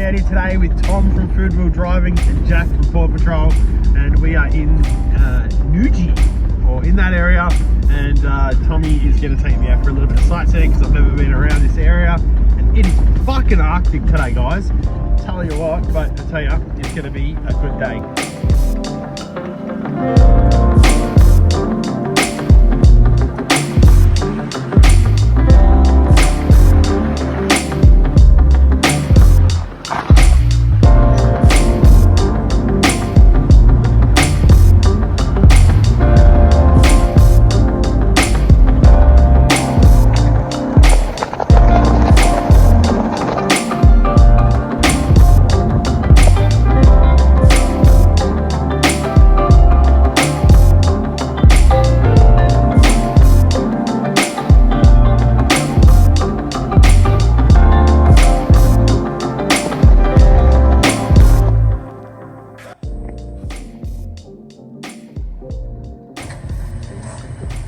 out here today with Tom from Food Wheel Driving and Jack from Paw Patrol, and we are in Nooji, or in that area, and Tommy is going to take me out for a little bit of sightseeing because I've never been around this area, and it is fucking arctic today, guys. Tell you what, but I tell you, it's going to be a good day.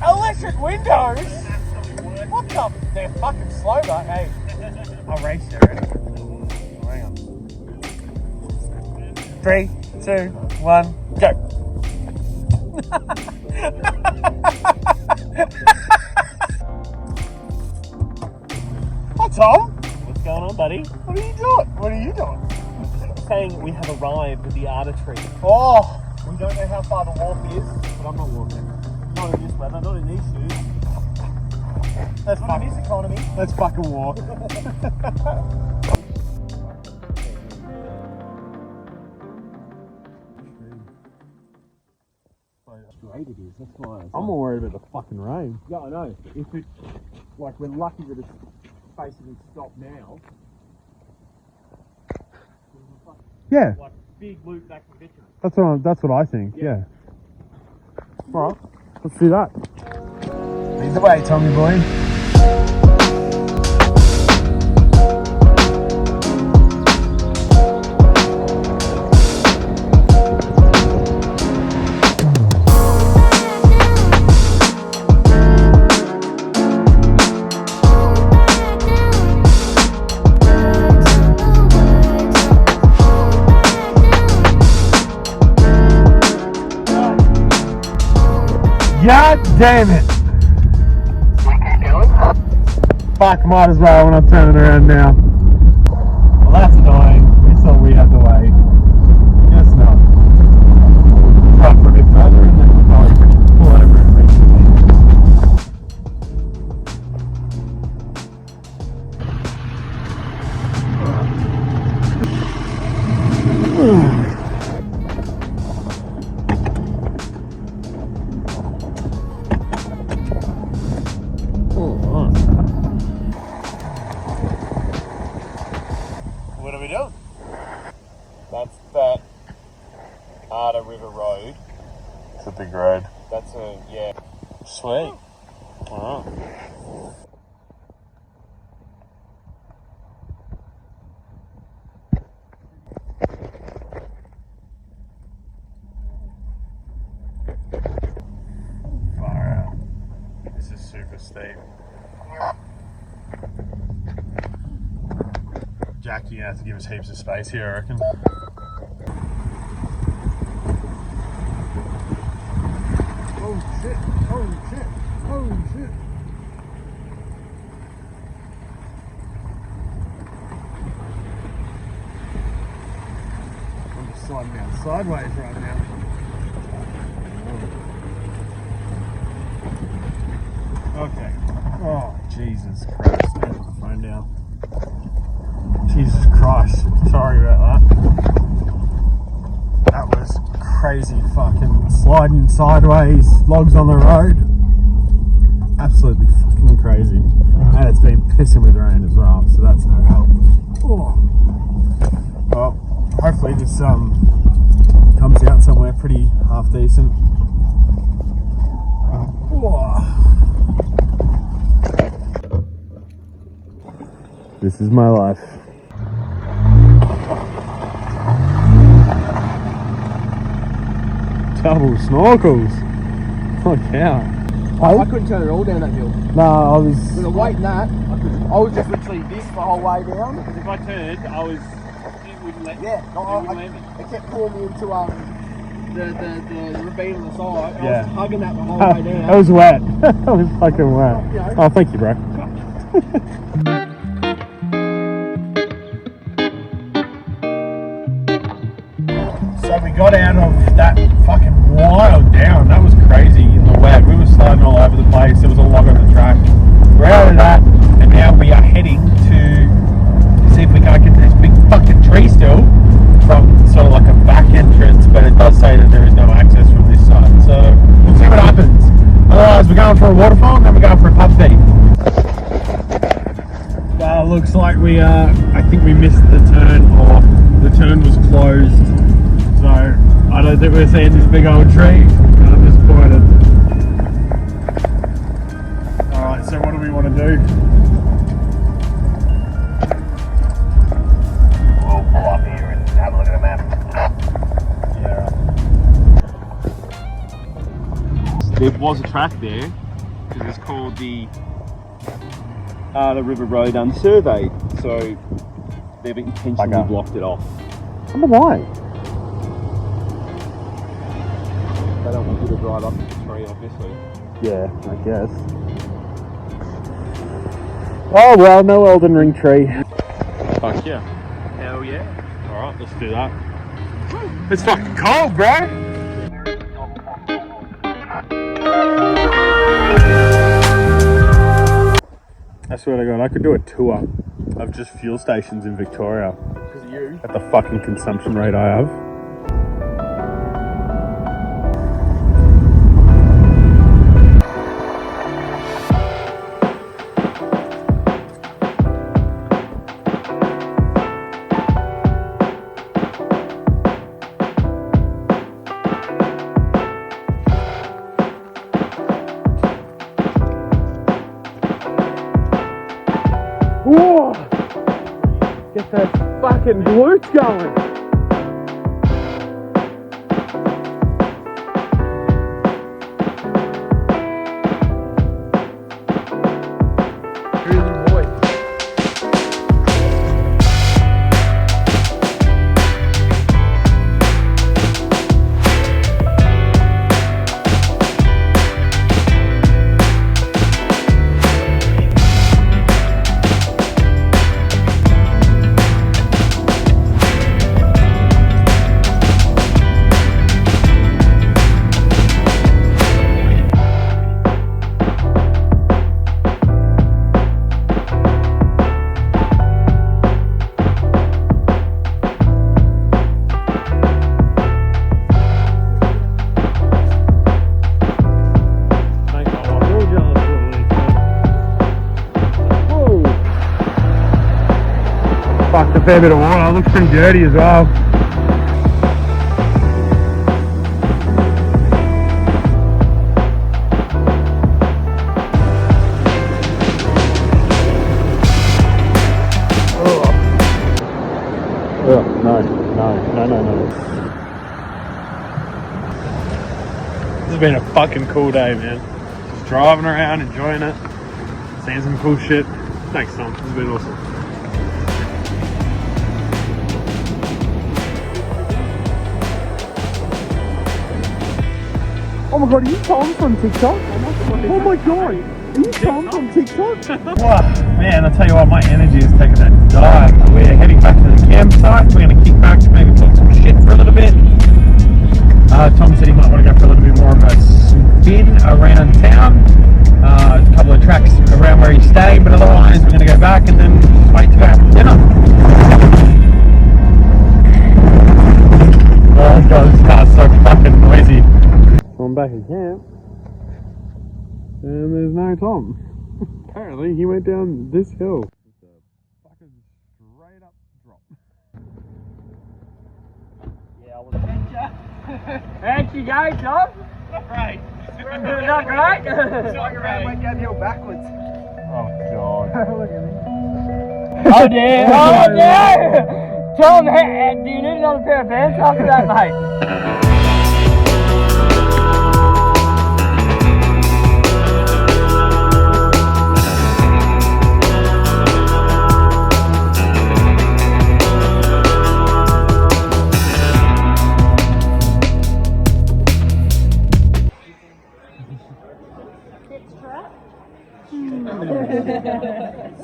Electric windows? What the? They're fucking slow, but hey, I'll race there. Hang on. 3, 2, 1, go. Hi, Tom. What's going on, buddy? What are you doing? What are you doing? Saying we have arrived at the artery. Oh, we don't know how far the walk is, but I'm not walking. Not in this weather, not in these shoes. Let's Not in this economy. Let's fucking walk. Great it is, that's why. I'm more worried about the fucking rain. Yeah, I know. If it, like, we're lucky that it's basically stopped now. Yeah, Like, big loop back to Vic. that's what I think. Yeah. All right, let's do that. Lead the way, Tommy boy. God damn it! Fuck, might as well when I'm turning around now. Well, that's annoying. We thought we had the way. Guess not. Try for a bit further and then we'll probably pull over eventually. What are we doing? That's that Arta River Road. It's a big road. That's a, yeah. Sweet. Alright. Far out. This is super steep. Jack, you're gonna have to give us heaps of space here, I reckon. Oh shit, oh shit, oh shit. I'm just sliding down sideways right now. Okay. Oh, Jesus Christ. Put the phone down. Jesus Christ. Sorry about that. That was crazy fucking sliding sideways, logs on the road. Absolutely fucking crazy. And it's been pissing with rain as well, so that's no help. Oh. Well, hopefully this comes out somewhere pretty half decent. Oh. This is my life. Double snorkels. Look out. I couldn't turn it all down that hill. No, I was... With the weight in that, I was just literally this the whole way down. Because if I turned, I was in Yeah, it kept pulling me into the ravine on the side. I was hugging that the whole way down. That was wet. That was fucking wet. Oh, thank you, bro. So we got out of that fucking wild down. That was crazy in the wet. We were sliding all over the place. There was a log on the track. We're out of that, and now we are heading to see if we can't get to this big fucking tree still from sort of like a back entrance, but it does say that there is no access from this side. So we'll see what happens. Otherwise, we're going for a waterfall, and then we're going for a pub feed. Well, looks like I think we missed the turn, or the turn was closed. So I don't think we're seeing this big old tree. I'm disappointed. Alright, so what do we want to do? We'll pull up here and have a look at the map. Yeah. There was a track there, because it's called the River Road Unsurveyed, so they've intentionally blocked it off. I wonder why. They don't want you to drive up the tree, obviously. Yeah, I guess. Oh well, no Elden Ring tree. Fuck yeah. Hell yeah. Alright, let's do that. It's fucking cold, bro! I swear to God, I could do a tour of just fuel stations in Victoria. Because of you. At the fucking consumption rate I have. Whoa! Get those fucking glutes going! Really boy. Fucked a fair bit of water, it looks pretty dirty as well. Oh, no. This has been a fucking cool day, man. Just driving around, enjoying it, seeing some cool shit. Thanks, Tom. This has been awesome. Oh my god, are you Tom from TikTok? Oh my god, are you Tom from TikTok? Wow, man, I tell you what, my energy has taken a dive. We're heading back to the campsite. We're going to kick back, maybe talk some shit for a little bit. Tom said he might want to go for a little bit more of a spin around town. A couple of tracks around where he stayed, but otherwise we're going to go back and then wait to go have dinner. Oh god, this car's so fucking noisy. I'm back at camp, and there's no Tom. Apparently, he went down this hill. It's a fucking straight up drop. Yeah, I was. How'd you go, Tom? Not great. Not great? Swung around, went downhill backwards. Oh god. Look at me. Oh dear! Oh dear! Tom, do you need another pair of pants after that, mate?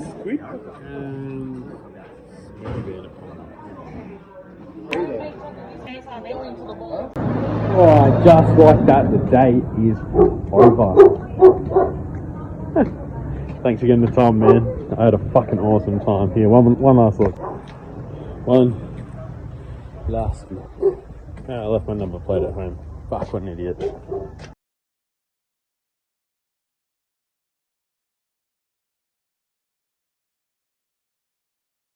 Squid. Oh, just like that, the day is over. Thanks again to Tom, man. I had a fucking awesome time. Here, one last look. One last look. Oh, I left my number plate at home. Fuck, what an idiot.